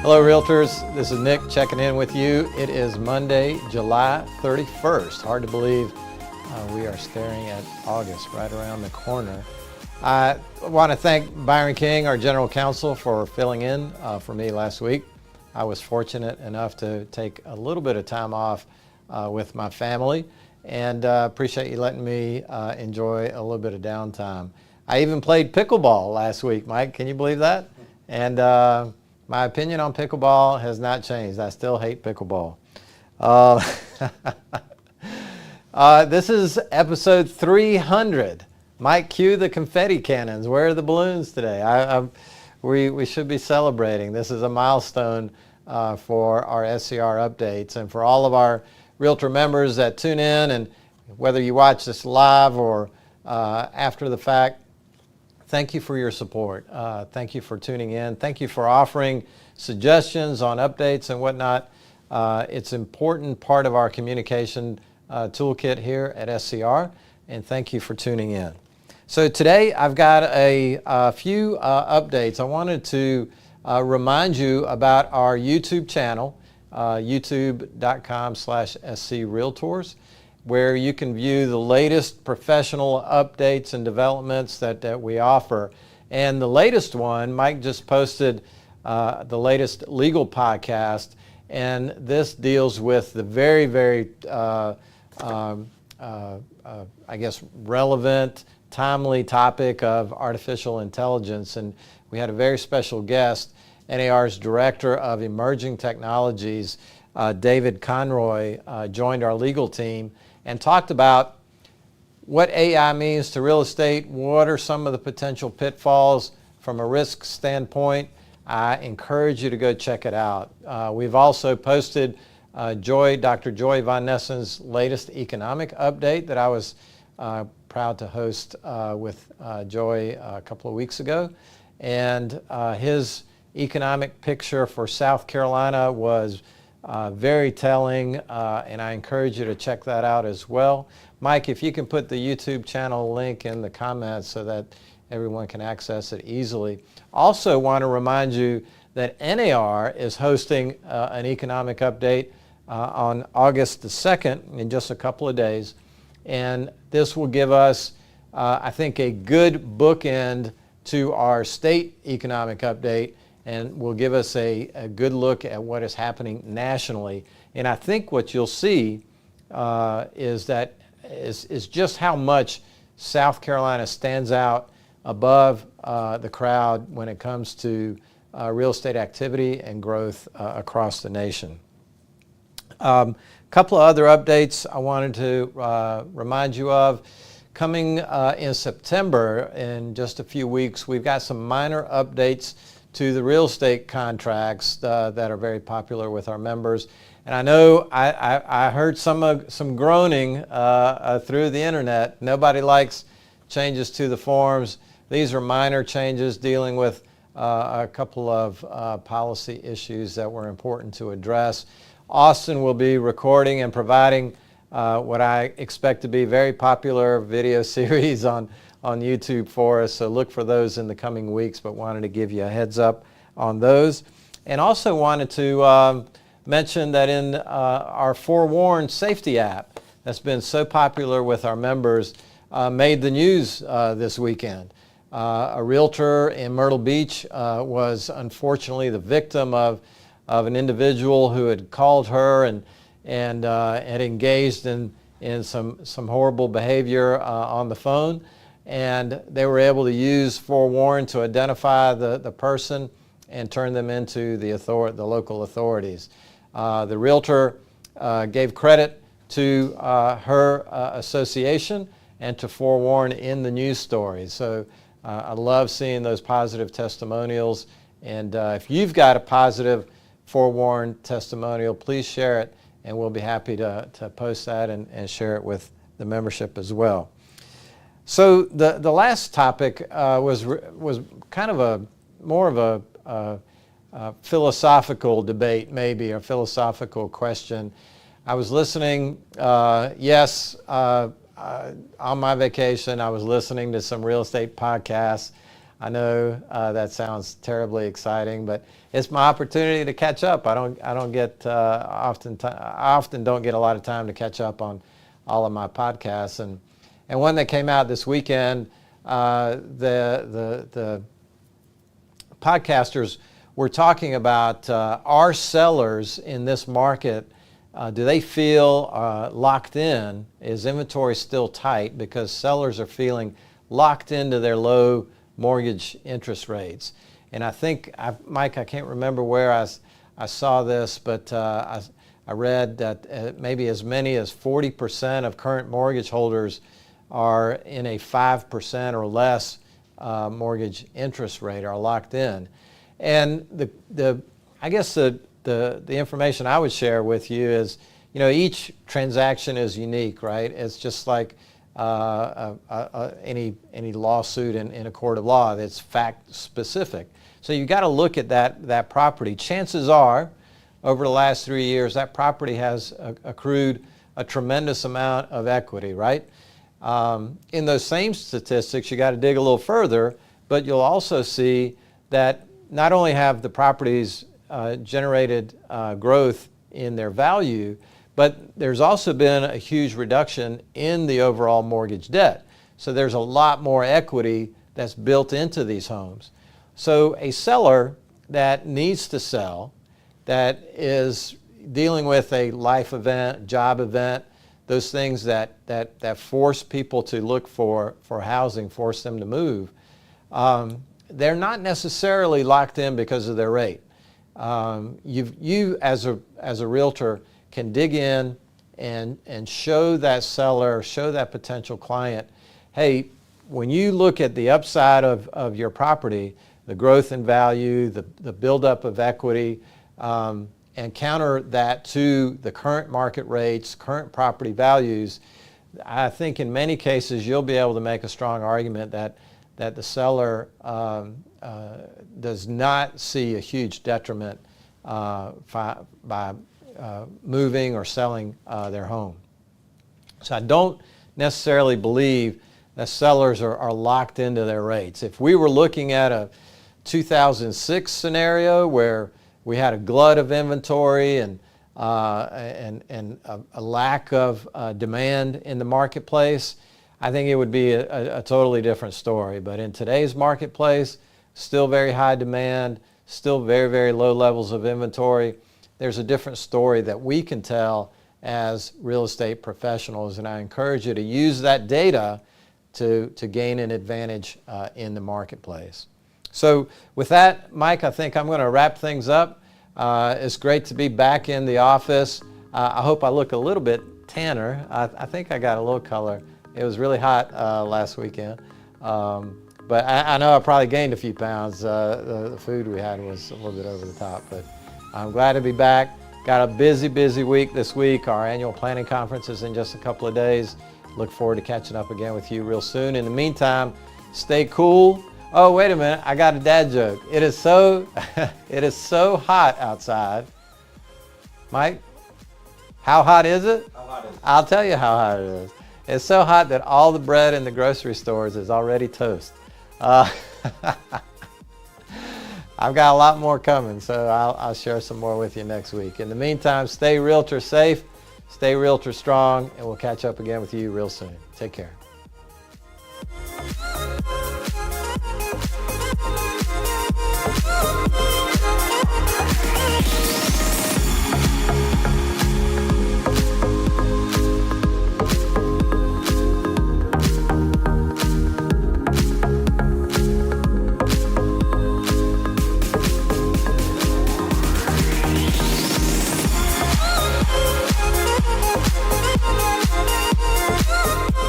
Hello Realtors, this is Nick checking in with you. It is Monday, July 31st. Hard to believe we are staring at August right around the corner. I want to thank Byron King, our General Counsel, for filling in for me last week. I was fortunate enough to take a little bit of time off with my family, and appreciate you letting me enjoy a little bit of downtime. I even played pickleball last week, Mike. Can you believe that? And my opinion on pickleball has not changed. I still hate pickleball. This is episode 300. Mike, cue the confetti cannons. Where are the balloons today? We should be celebrating. This is a milestone for our SCR updates, and for all of our Realtor members that tune in, and whether you watch this live or after the fact, thank you for your support. Thank you for tuning in. Thank you for offering suggestions on updates and whatnot. It's an important part of our communication toolkit here at SCR, and thank you for tuning in. So today I've got a few updates. I wanted to remind you about our YouTube channel, youtube.com/screaltors, where you can view the latest professional updates and developments that we offer. And the latest one, Mike just posted the latest legal podcast, and this deals with the very, very, I guess, relevant, timely topic of artificial intelligence. And we had a very special guest, NAR's Director of Emerging Technologies, David Conroy, joined our legal team and talked about what AI means to real estate, what are some of the potential pitfalls from a risk standpoint. I encourage you to go check it out. We've also posted Dr. Joy Von Nessen's latest economic update that I was proud to host with Joy a couple of weeks ago. And his economic picture for South Carolina was very telling, and I encourage you to check that out as well. Mike, if you can put the YouTube channel link in the comments so that everyone can access it easily. Also want to remind you that NAR is hosting an economic update on August the 2nd, in just a couple of days. And this will give us, I think, a good bookend to our state economic update, and will give us a good look at what is happening nationally. And I think what you'll see is just how much South Carolina stands out above the crowd when it comes to real estate activity and growth across the nation. A couple of other updates I wanted to remind you of. Coming in September, in just a few weeks, we've got some minor updates to the real estate contracts that are very popular with our members. And I know I heard some groaning through the internet. Nobody likes changes to the forms. These are minor changes dealing with a couple of policy issues that were important to address. Austin will be recording and providing what I expect to be very popular video series on YouTube for us, so look for those in the coming weeks, but wanted to give you a heads up on those. And also wanted to mention that in our Forewarn safety app that's been so popular with our members, made the news this weekend. A realtor in Myrtle Beach was unfortunately the victim of an individual who had called her and had engaged in some horrible behavior on the phone. And they were able to use Forewarn to identify the person and turn them into the local authorities. The realtor gave credit to her association and to Forewarn in the news story. So I love seeing those positive testimonials. And if you've got a positive Forewarn testimonial, please share it, and we'll be happy to post that and share it with the membership as well. So the last topic was kind of more of a philosophical debate, maybe, a philosophical question. I was listening, on my vacation, I was listening to some real estate podcasts. I know that sounds terribly exciting, but it's my opportunity to catch up. I don't get I often don't get a lot of time to catch up on all of my podcasts, and one that came out this weekend, the podcasters were talking about are sellers in this market, do they feel locked in? Is inventory still tight because sellers are feeling locked into their low mortgage interest rates? And I think, Mike, I can't remember where I saw this, but I read that maybe as many as 40% of current mortgage holders are in a 5% or less mortgage interest rate, are locked in. And I guess the information I would share with you is, each transaction is unique, right? It's just like any lawsuit in a court of law that's fact specific. So you got to look at that property. Chances are, over the last 3 years, that property has accrued a tremendous amount of equity, right? In those same statistics, you got to dig a little further, but you'll also see that not only have the properties generated growth in their value, but there's also been a huge reduction in the overall mortgage debt. So there's a lot more equity that's built into these homes. So a seller that needs to sell, that is dealing with a life event, job event, those things that force people to look for housing, force them to move, they're not necessarily locked in because of their rate. You as a realtor can dig in and show that seller, show that potential client, hey, when you look at the upside of your property, the growth in value, the buildup of equity, and counter that to the current market rates, current property values, I think in many cases you'll be able to make a strong argument that the seller does not see a huge detriment by moving or selling their home. So I don't necessarily believe that sellers are locked into their rates. If we were looking at a 2006 scenario where we had a glut of inventory and a lack of demand in the marketplace, I think it would be a totally different story. But in today's marketplace, still very high demand, still very, very low levels of inventory. There's a different story that we can tell as real estate professionals, and I encourage you to use that data to gain an advantage in the marketplace. So with that, Mike, I think I'm going to wrap things up. It's great to be back in the office. I hope I look a little bit tanner. I think I got a little color. It was really hot last weekend. But I know I probably gained a few pounds. The food we had was a little bit over the top. But I'm glad to be back. Got a busy week this week. Our annual planning conference is in just a couple of days. Look forward to catching up again with you real soon. In the meantime, stay cool. Oh, wait a minute. I got a dad joke. It is so hot outside. Mike, how hot is it? How hot is it? I'll tell you how hot it is. It's so hot that all the bread in the grocery stores is already toast. I've got a lot more coming, so I'll share some more with you next week. In the meantime, stay realtor safe, stay realtor strong, and we'll catch up again with you real soon. Take care.